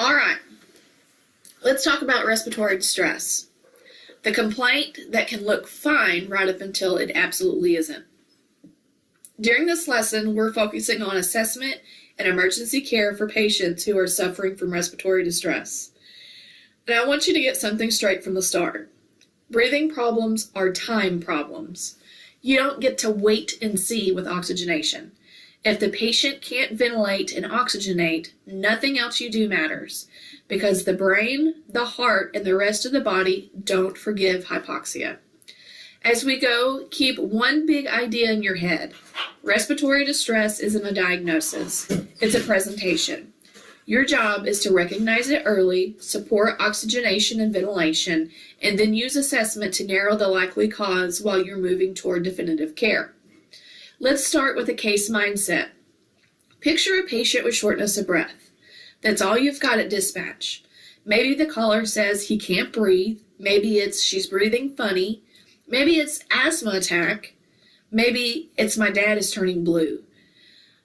All right, let's talk about respiratory distress. The complaint that can look fine right up until it absolutely isn't. During this lesson, we're focusing on assessment and emergency care for patients who are suffering from respiratory distress. And I want you to get something straight from the start. Breathing problems are time problems. You don't get to wait and see with oxygenation. If the patient can't ventilate and oxygenate, nothing else you do matters, because the brain, the heart, and the rest of the body don't forgive hypoxia. As we go, keep one big idea in your head. Respiratory distress isn't a diagnosis, it's a presentation. Your job is to recognize it early, support oxygenation and ventilation, and then use assessment to narrow the likely cause while you're moving toward definitive care. Let's start with a case mindset. Picture a patient with shortness of breath. That's all you've got at dispatch. Maybe the caller says he can't breathe. Maybe it's she's breathing funny. Maybe it's asthma attack. Maybe it's my dad is turning blue.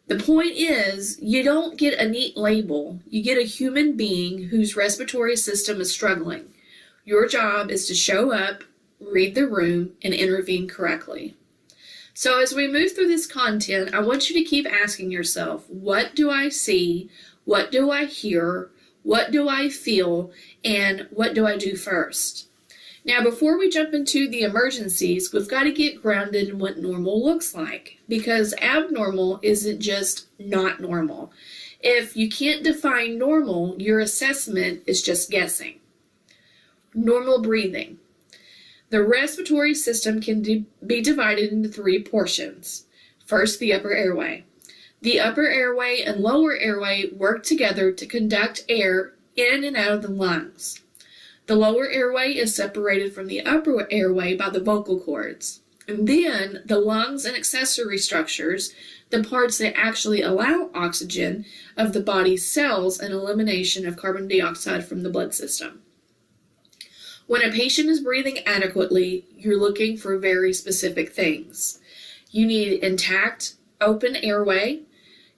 The point is, you don't get a neat label. You get a human being whose respiratory system is struggling. Your job is to show up, read the room, and intervene correctly. So as we move through this content, I want you to keep asking yourself, what do I see? What do I hear? What do I feel? And what do I do first? Now, before we jump into the emergencies, we've got to get grounded in what normal looks like, because abnormal isn't just not normal. If you can't define normal, your assessment is just guessing. Normal breathing. The respiratory system can be divided into three portions. First, the upper airway. The upper airway and lower airway work together to conduct air in and out of the lungs. The lower airway is separated from the upper airway by the vocal cords. And then the lungs and accessory structures, the parts that actually allow oxygen of the body's cells and elimination of carbon dioxide from the blood system. When a patient is breathing adequately, you're looking for very specific things. You need intact, open airway.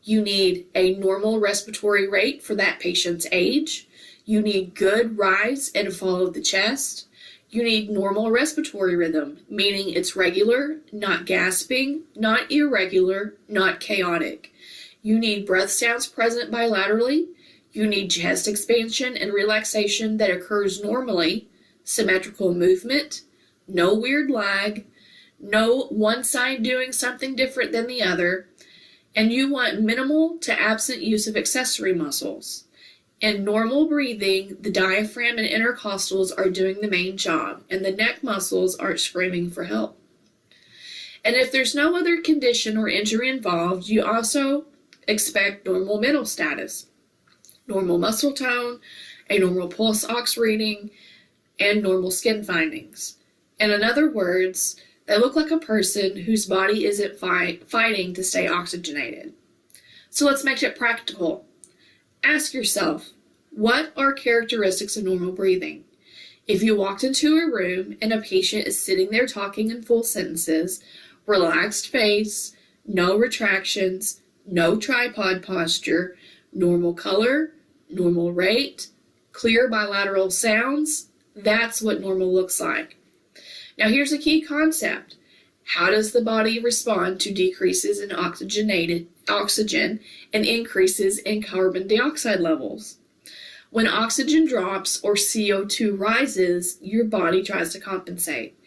You need a normal respiratory rate for that patient's age. You need good rise and fall of the chest. You need normal respiratory rhythm, meaning it's regular, not gasping, not irregular, not chaotic. You need breath sounds present bilaterally. You need chest expansion and relaxation that occurs normally, symmetrical movement, no weird lag, no one side doing something different than the other, and you want minimal to absent use of accessory muscles. In normal breathing, the diaphragm and intercostals are doing the main job, and the neck muscles aren't screaming for help. And if there's no other condition or injury involved, you also expect normal mental status, normal muscle tone, a normal pulse ox reading, and normal skin findings. And in other words, they look like a person whose body isn't fighting to stay oxygenated. So let's make it practical. Ask yourself, what are characteristics of normal breathing? If you walked into a room and a patient is sitting there talking in full sentences, relaxed face, no retractions, no tripod posture, normal color, normal rate, clear bilateral sounds, that's what normal looks like. Now here's a key concept. How does the body respond to decreases in oxygen and increases in carbon dioxide levels? When oxygen drops or CO2 rises, your body tries to compensate.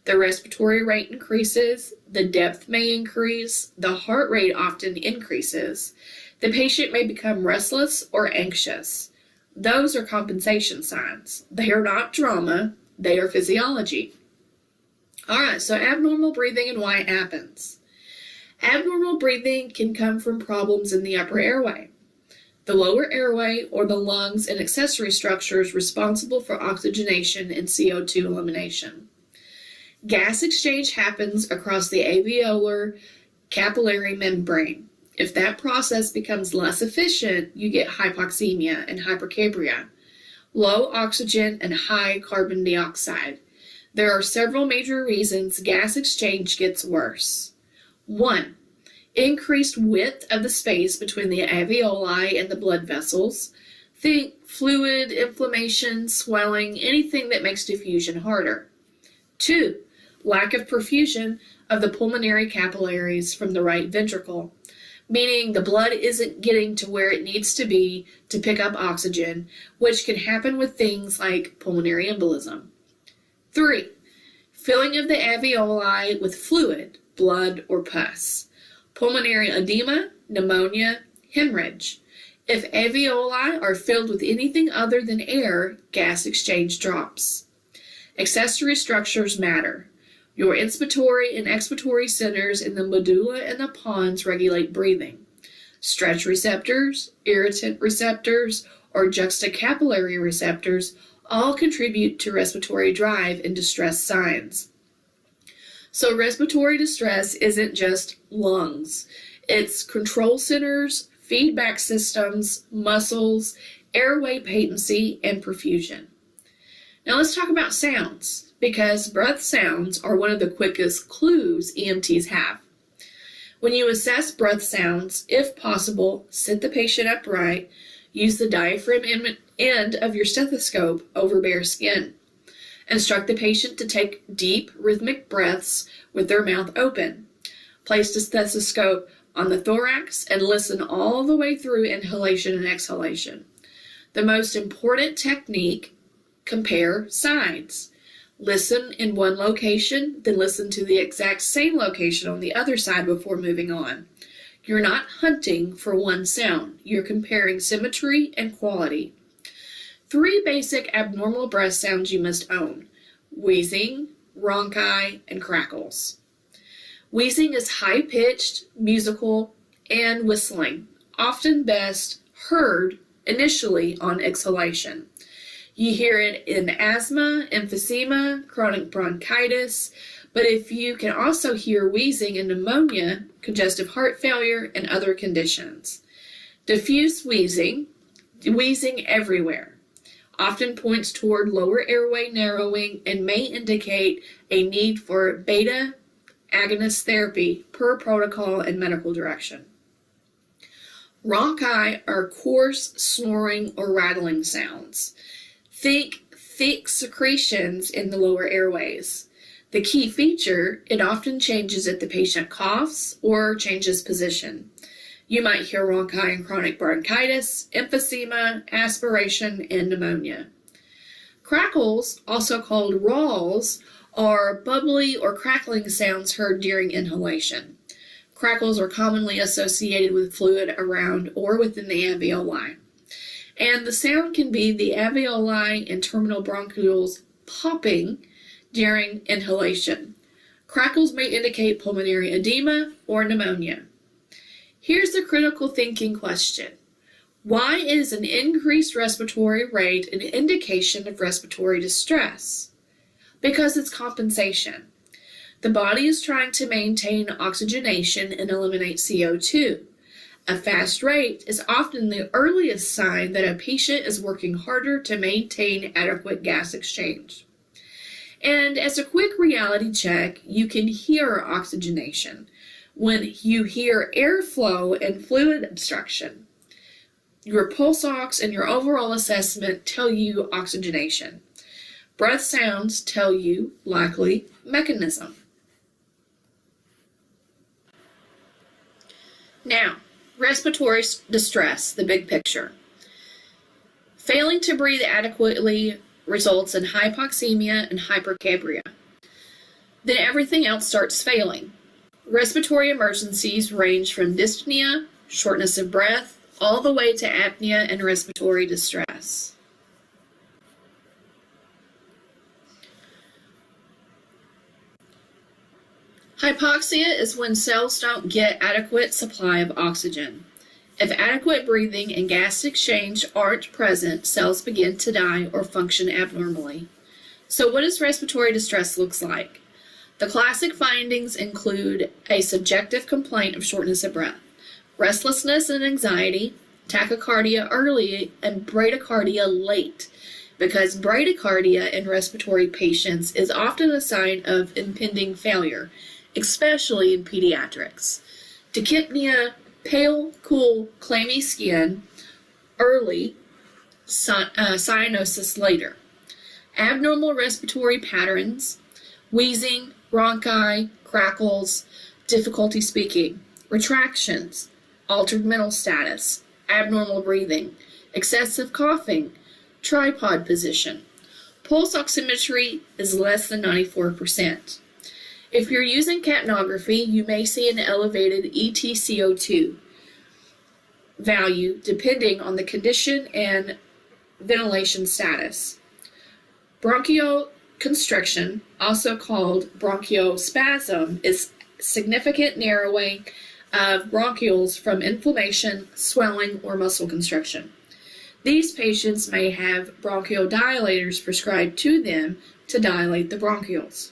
The respiratory rate increases, the depth may increase, the heart rate often increases. The patient may become restless or anxious. Those are compensation signs. They are not drama, they are physiology. All right, so abnormal breathing and why it happens. Abnormal breathing can come from problems in the upper airway. The lower airway, or the lungs and accessory structures responsible for oxygenation and CO2 elimination. Gas exchange happens across the alveolar capillary membrane. If that process becomes less efficient, you get hypoxemia and hypercapnia, low oxygen and high carbon dioxide. There are several major reasons gas exchange gets worse. 1. Increased width of the space between the alveoli and the blood vessels. Think fluid, inflammation, swelling, anything that makes diffusion harder. 2. Lack of perfusion of the pulmonary capillaries from the right ventricle, meaning the blood isn't getting to where it needs to be to pick up oxygen, which can happen with things like pulmonary embolism. 3. Filling of the alveoli with fluid, blood, or pus. Pulmonary edema, pneumonia, hemorrhage. If alveoli are filled with anything other than air, gas exchange drops. Accessory structures matter. Your inspiratory and expiratory centers in the medulla and the pons regulate breathing. Stretch receptors, irritant receptors, or juxtacapillary receptors all contribute to respiratory drive and distress signs. So respiratory distress isn't just lungs. It's control centers, feedback systems, muscles, airway patency, and perfusion. Now let's talk about sounds, because breath sounds are one of the quickest clues EMTs have. When you assess breath sounds, if possible, sit the patient upright, use the diaphragm end of your stethoscope over bare skin. Instruct the patient to take deep, rhythmic breaths with their mouth open. Place the stethoscope on the thorax and listen all the way through inhalation and exhalation. The most important technique, compare sides. Listen in one location, then listen to the exact same location on the other side before moving on. You're not hunting for one sound. You're comparing symmetry and quality. 3 basic abnormal breath sounds you must own: wheezing, rhonchi, and crackles. Wheezing is high-pitched, musical, and whistling, often best heard initially on exhalation. You hear it in asthma, emphysema, chronic bronchitis, but if you can also hear wheezing in pneumonia, congestive heart failure, and other conditions. Diffuse wheezing everywhere, often points toward lower airway narrowing and may indicate a need for beta agonist therapy per protocol and medical direction. Rhonchi are coarse, snoring, or rattling sounds. Think thick secretions in the lower airways. The key feature, it often changes if the patient coughs or changes position. You might hear rhonchi in chronic bronchitis, emphysema, aspiration, and pneumonia. Crackles, also called rawls, are bubbly or crackling sounds heard during inhalation. Crackles are commonly associated with fluid around or within the alveoli. And the sound can be the alveoli and terminal bronchioles popping during inhalation. Crackles may indicate pulmonary edema or pneumonia. Here's the critical thinking question. Why is an increased respiratory rate an indication of respiratory distress? Because it's compensation. The body is trying to maintain oxygenation and eliminate CO2. A fast rate is often the earliest sign that a patient is working harder to maintain adequate gas exchange. And as a quick reality check, you can hear oxygenation when you hear airflow and fluid obstruction. Your pulse ox and your overall assessment tell you oxygenation. Breath sounds tell you, likely, mechanism. Now, respiratory distress, the big picture. Failing to breathe adequately results in hypoxemia and hypercapnia. Then everything else starts failing. Respiratory emergencies range from dyspnea, shortness of breath, all the way to apnea and respiratory distress. Hypoxia is when cells don't get adequate supply of oxygen. If adequate breathing and gas exchange aren't present, cells begin to die or function abnormally. So what does respiratory distress look like? The classic findings include a subjective complaint of shortness of breath, restlessness and anxiety, tachycardia early, and bradycardia late, because bradycardia in respiratory patients is often a sign of impending failure, especially in pediatrics. Tachypnea, pale, cool, clammy skin, early, cyanosis later. Abnormal respiratory patterns, wheezing, bronchi, crackles, difficulty speaking, retractions, altered mental status, abnormal breathing, excessive coughing, tripod position. Pulse oximetry is less than 94%. If you're using capnography, you may see an elevated EtCO2 value depending on the condition and ventilation status. Bronchoconstriction, also called bronchospasm, is significant narrowing of bronchioles from inflammation, swelling, or muscle constriction. These patients may have bronchodilators prescribed to them to dilate the bronchioles.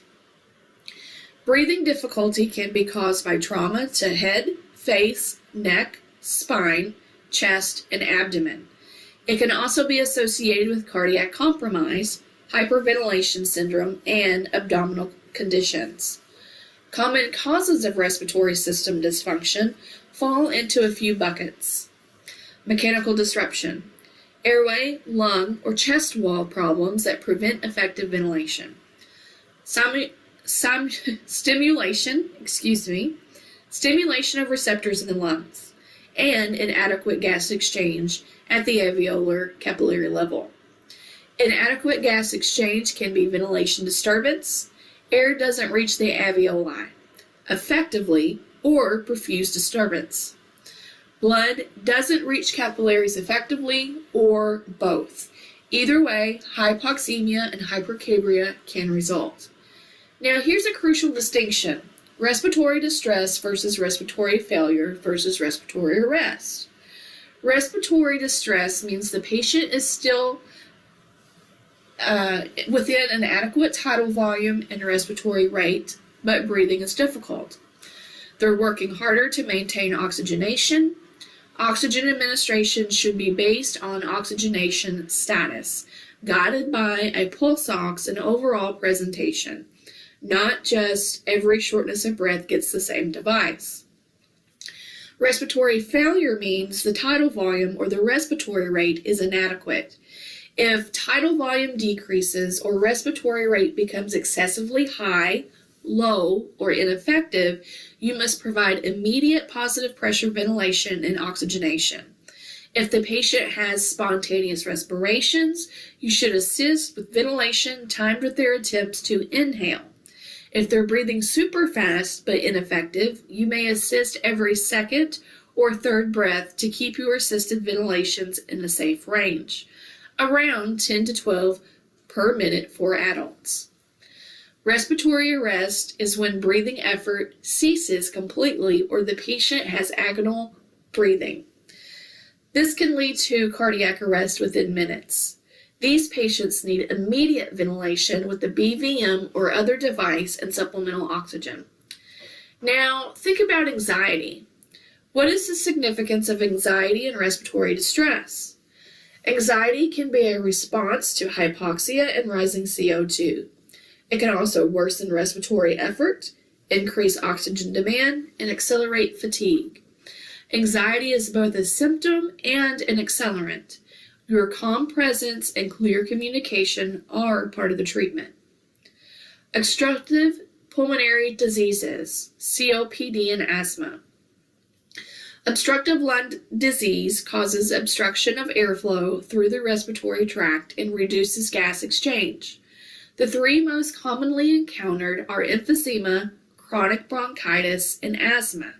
Breathing difficulty can be caused by trauma to head, face, neck, spine, chest, and abdomen. It can also be associated with cardiac compromise, hyperventilation syndrome, and abdominal conditions. Common causes of respiratory system dysfunction fall into a few buckets. Mechanical disruption, airway, lung, or chest wall problems that prevent effective ventilation. Stimulation of receptors in the lungs, and inadequate gas exchange at the alveolar capillary level. Inadequate gas exchange can be ventilation disturbance, air doesn't reach the alveoli effectively, or perfuse disturbance. Blood doesn't reach capillaries effectively, or both. Either way, hypoxemia and hypercapnia can result. Now here's a crucial distinction: respiratory distress versus respiratory failure versus respiratory arrest. Respiratory distress means the patient is still within an adequate tidal volume and respiratory rate, but breathing is difficult. They're working harder to maintain oxygenation. Oxygen administration should be based on oxygenation status, guided by a pulse ox and overall presentation, not just every shortness of breath gets the same device. Respiratory failure means the tidal volume or the respiratory rate is inadequate. If tidal volume decreases or respiratory rate becomes excessively high, low, or ineffective, you must provide immediate positive pressure ventilation and oxygenation. If the patient has spontaneous respirations, you should assist with ventilation timed with their attempts to inhale. If they're breathing super fast but ineffective, you may assist every second or third breath to keep your assisted ventilations in a safe range, around 10 to 12 per minute for adults. Respiratory arrest is when breathing effort ceases completely or the patient has agonal breathing. This can lead to cardiac arrest within minutes. These patients need immediate ventilation with the BVM or other device and supplemental oxygen. Now, think about anxiety. What is the significance of anxiety and respiratory distress? Anxiety can be a response to hypoxia and rising CO2. It can also worsen respiratory effort, increase oxygen demand, and accelerate fatigue. Anxiety is both a symptom and an accelerant. Your calm presence and clear communication are part of the treatment. Obstructive pulmonary diseases, COPD and asthma. Obstructive lung disease causes obstruction of airflow through the respiratory tract and reduces gas exchange. The three most commonly encountered are emphysema, chronic bronchitis, and asthma.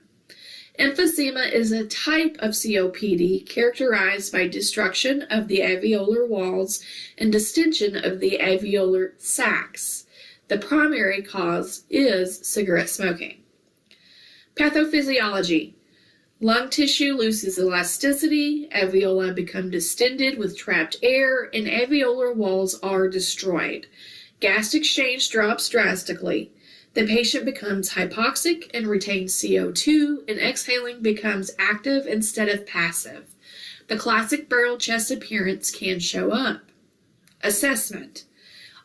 Emphysema is a type of COPD characterized by destruction of the alveolar walls and distension of the alveolar sacs. The primary cause is cigarette smoking. Pathophysiology. Lung tissue loses elasticity, alveoli become distended with trapped air, and alveolar walls are destroyed. Gas exchange drops drastically. The patient becomes hypoxic and retains CO2, and exhaling becomes active instead of passive. The classic barrel chest appearance can show up. Assessment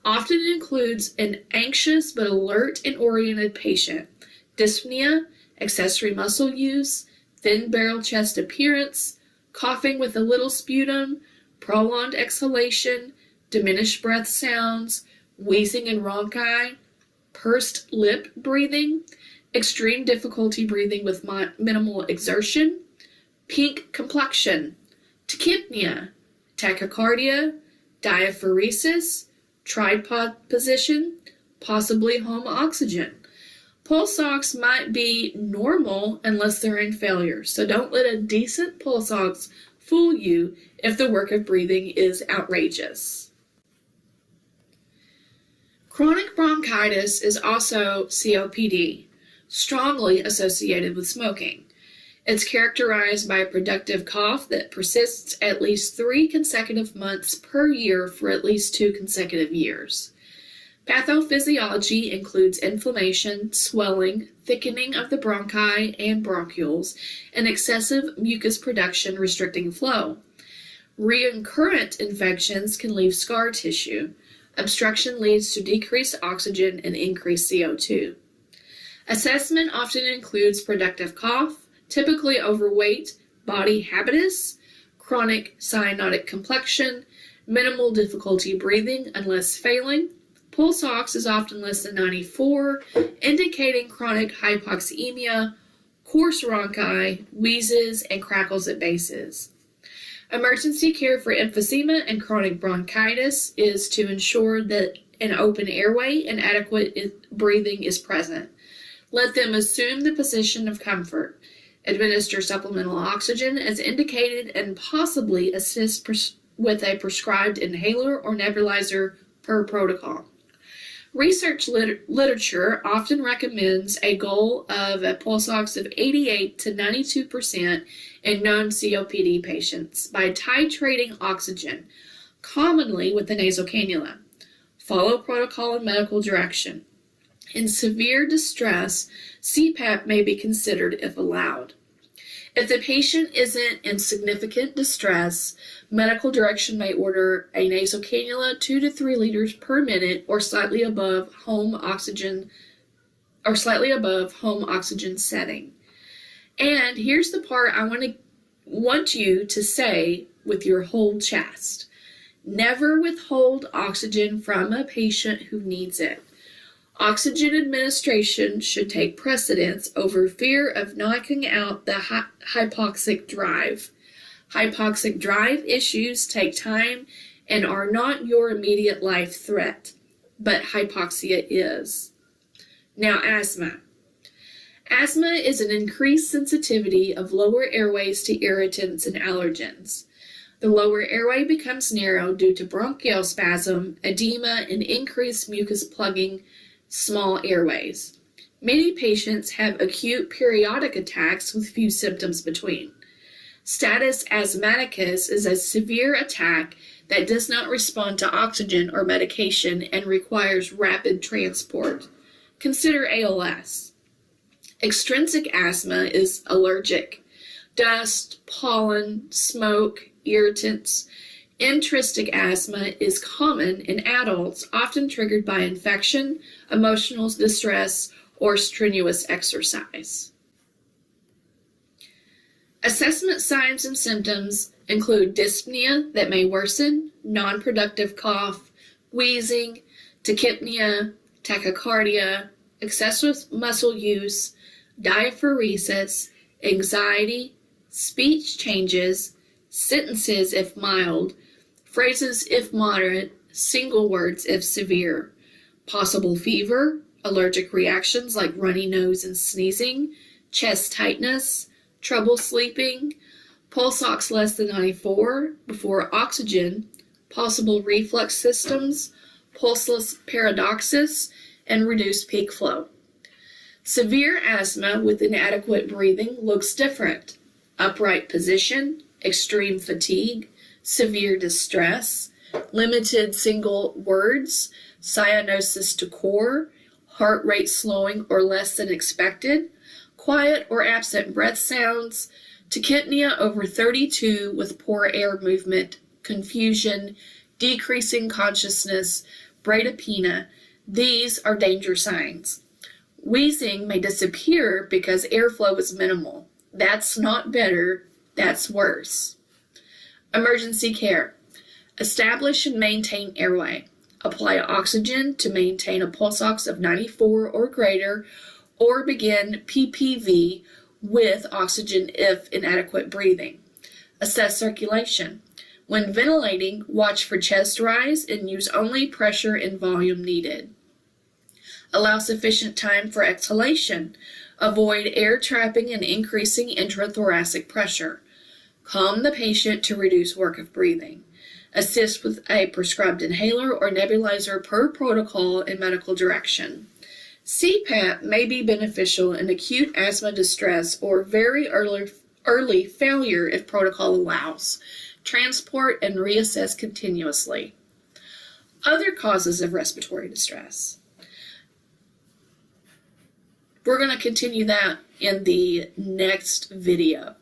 often includes an anxious but alert and oriented patient, dyspnea, accessory muscle use, thin barrel chest appearance, coughing with a little sputum, prolonged exhalation, diminished breath sounds, wheezing and rhonchi, pursed lip breathing, extreme difficulty breathing with minimal exertion, pink complexion, tachypnea, tachycardia, diaphoresis, tripod position, possibly home oxygen. Pulse ox might be normal unless they're in failure, so don't let a decent pulse ox fool you if the work of breathing is outrageous. Chronic bronchitis is also COPD, strongly associated with smoking. It's characterized by a productive cough that persists at least 3 consecutive months per year for at least 2 consecutive years. Pathophysiology includes inflammation, swelling, thickening of the bronchi and bronchioles, and excessive mucus production restricting flow. Recurrent infections can leave scar tissue. Obstruction leads to decreased oxygen and increased CO2. Assessment often includes productive cough, typically overweight, body habitus, chronic cyanotic complexion, minimal difficulty breathing unless failing. Pulse ox is often less than 94, indicating chronic hypoxemia, coarse rhonchi, wheezes, and crackles at bases. Emergency care for emphysema and chronic bronchitis is to ensure that an open airway and adequate breathing is present. Let them assume the position of comfort. Administer supplemental oxygen as indicated and possibly assist with a prescribed inhaler or nebulizer per protocol. Research literature often recommends a goal of a pulse ox of 88 to 92% in non-COPD patients by titrating oxygen, commonly with the nasal cannula. Follow protocol and medical direction. In severe distress, CPAP may be considered if allowed. If the patient isn't in significant distress, medical direction may order a nasal cannula 2 to 3 liters per minute or slightly above home oxygen setting. And here's the part I want you to say with your whole chest. Never withhold oxygen from a patient who needs it. Oxygen administration should take precedence over fear of knocking out the hypoxic drive. Hypoxic drive issues take time and are not your immediate life threat, but hypoxia is. Now, asthma. Asthma is an increased sensitivity of lower airways to irritants and allergens. The lower airway becomes narrow due to bronchial spasm, edema, and increased mucus plugging small airways. Many patients have acute periodic attacks with few symptoms between. Status asthmaticus is a severe attack that does not respond to oxygen or medication and requires rapid transport. Consider ALS. Extrinsic asthma is allergic. Dust, pollen, smoke, irritants. Intrinsic asthma is common in adults, often triggered by infection, emotional distress, or strenuous exercise. Assessment signs and symptoms include dyspnea that may worsen, non-productive cough, wheezing, tachypnea, tachycardia, excessive muscle use, diaphoresis, anxiety, speech changes, sentences if mild, phrases if moderate, single words if severe, possible fever, allergic reactions like runny nose and sneezing, chest tightness, trouble sleeping, pulse ox less than 94 before oxygen, possible reflux systems, pulseless paradoxis, and reduced peak flow. Severe asthma with inadequate breathing looks different. Upright position, extreme fatigue, severe distress, limited single words, cyanosis to core, heart rate slowing or less than expected, quiet or absent breath sounds, tachypnea over 32 with poor air movement, confusion, decreasing consciousness, bradypnea. These are danger signs. Wheezing may disappear because airflow is minimal. That's not better, that's worse. Emergency care. Establish and maintain airway. Apply oxygen to maintain a pulse ox of 94 or greater, or begin PPV with oxygen if inadequate breathing. Assess circulation. When ventilating, watch for chest rise and use only pressure and volume needed. Allow sufficient time for exhalation. Avoid air trapping and increasing intrathoracic pressure. Calm the patient to reduce work of breathing. Assist with a prescribed inhaler or nebulizer per protocol and medical direction. CPAP may be beneficial in acute asthma distress or very early failure if protocol allows. Transport and reassess continuously. Other causes of respiratory distress. We're going to continue that in the next video.